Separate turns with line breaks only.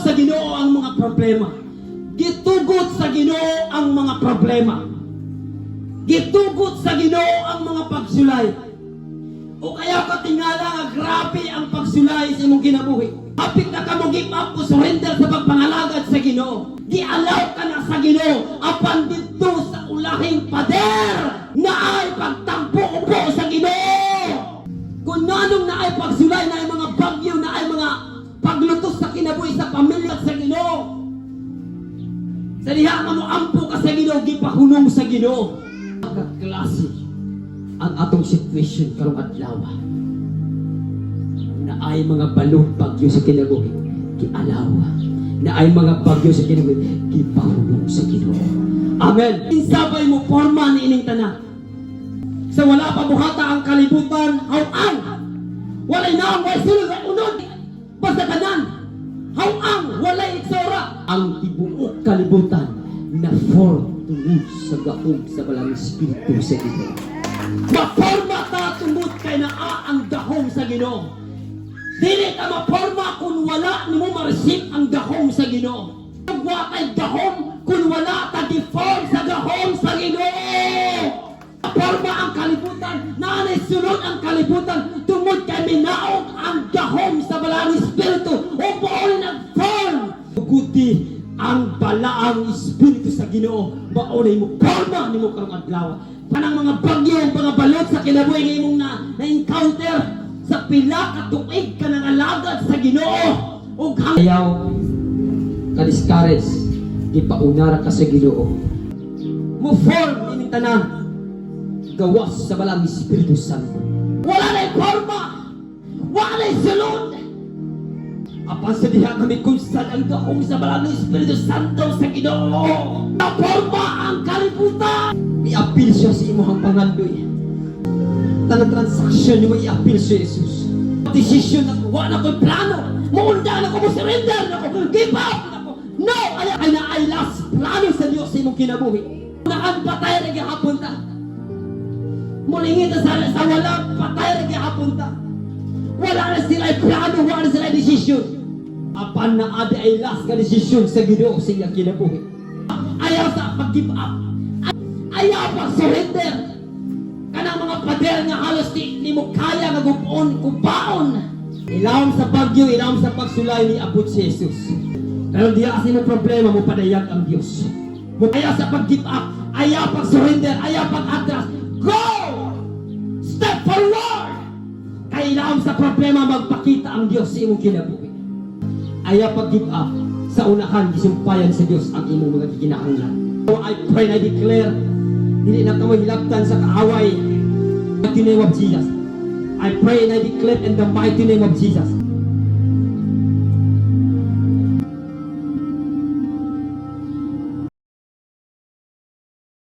sa Ginoo ang mga problema. Gitugot sa Ginoo ang mga problema. Gitugot sa Ginoo ang mga pagsulay. O kaya ka tingala nga grabe ang pagsulay sa imong kinabuhi. Hapit na ka mo give up o surrender sa pagpangalagad sa Ginoo. Di-allow ka na sa Ginoo apan dito sa ulahing pader na ay pagtampo-upo sa Ginoo. Kung nanong na ay pagsulay, na ay mga bagyo, na ay mga paglutos sa kinabuhi sa pamilya sa Ginoo. Sa diha nga mo ampo ka sa Ginoo, gipahunong sa Ginoo. Klase ang atong situation karong adlaw na ay mga balong bagyo sa kinabuhi, gialaw. Na ay mga bagyo sa kinabuhi, gipahulong sa Ginoo. Amen. Insabay mo forma ni ining tanan. Sa wala pa buhata ang kalibutan, hawang. Walay naong way sulod sa unod. Basta tanan, hawang, walay iksora. Ang tibuok kalibutan na form tungod sa gaong sa balang Espiritu sa Ginoo. Maporma ta tungod kay naa ang gahom sa Ginoo. Dili ka maporma kung wala nimo ma-receive ang gahom sa Ginoo. Wa kay gahom kung wala ta gi-form sa gahom sa Ginoo. Maporma ang kalibutan, naanay sunod ang kalibutan tungod kay minaog ang gahom sa balang Espiritu. O mao'y nag-form. Guti ang balaang Espiritu sa Ginoo, maunay mo porma nimo karong adlaw. Panang mga bagyo, mga balot sa kinabuhi nga imong na-encounter sa pila ka tuig ka nang alagad sa Ginoo. Ug ayaw ka discourage, gipaunara ka sa Ginoo. Mo form ining tanan gawas sa balang Espiritu Santo. Wala na porma, wala na sulod. Apan sa diha kami kung saan ang gahom sa balang Espiritu Santo sa Ginoo. Naporma ang kalibutan. I-appeal siya sa imuhang pangandoy. Tanang transaksyon mo i-appeal siya Jesus. Decision na kuha na ko'y plano. Maunda na ko mo surrender na ko. Give up na ko. No! Ay na ay last plano sa Diyos sa imong kinabuhi. Naan patay na gihapon ta. Mulingit na sa walang patay na gihapon ta. Wala na sila ay plano, wala na sila ay desisyon. Apan na adi ay last ka desisyon sa Ginoo sa iyang kinabuhi. Ayaw sa pag-give up. Ayaw pa surrender. Kanang mga pader nga halos di mo kaya nga gupon, kupaon. Ilawom sa bagyo, ilawom sa pagsulay ni abot si Jesus. Pero di kasi mo problema mo padayag ang Diyos. Ayaw sa pag-give up, ayaw pag surrender, ayaw pag atras. Go! Step forward! Kailangan sa problema magpakita ang Diyos sa imong kinabuhi. Ayaw pag-give up, sa unahan gisumpayan sa Diyos ang imong mga gikinahanglan. So I pray and I declare, hindi na ka mahilabtan sa kaaway. In the mighty name of Jesus. I pray and I declare in the mighty name of Jesus.